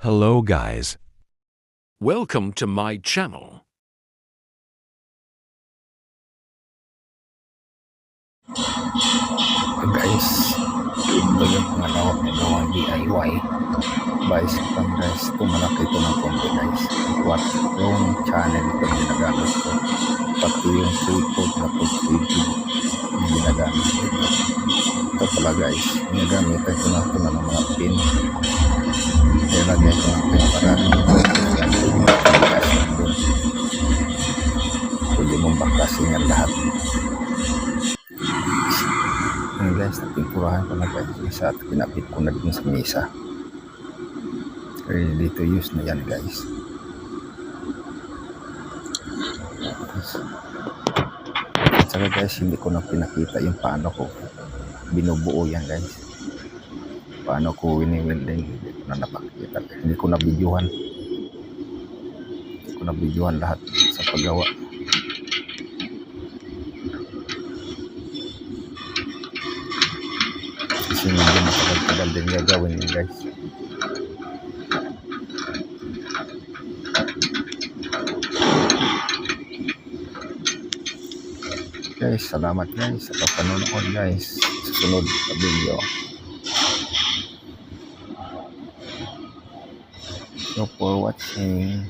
Hello guys. Welcome to my channel. Guys, ito yung gawang DIY guys. Ito malaki ito ng konti guys. Yung channel ito na ginagamit ko, pati yung tripod na pag-video na ginagamit ko. Ito pala guys, ginagamit ko na ito ng mga pin. Nilagay ko ng pin para pwede mong bakasin yan lahat. Guys, napinturahan ko na guys isa at pinapit ko na din sa mesa. Ready to use na yan guys. At saka guys, hindi ko na pinakita yung paano ko binubuo yan guys. Paano ko wini-welding, hindi ko na napakita. Hindi ko na videohan lahat sa paggawa. Kasi medyo matagal-tagal din gagawin yun guys. Guys, salamat guys sa panonood guys sa sunod na video. So for watching.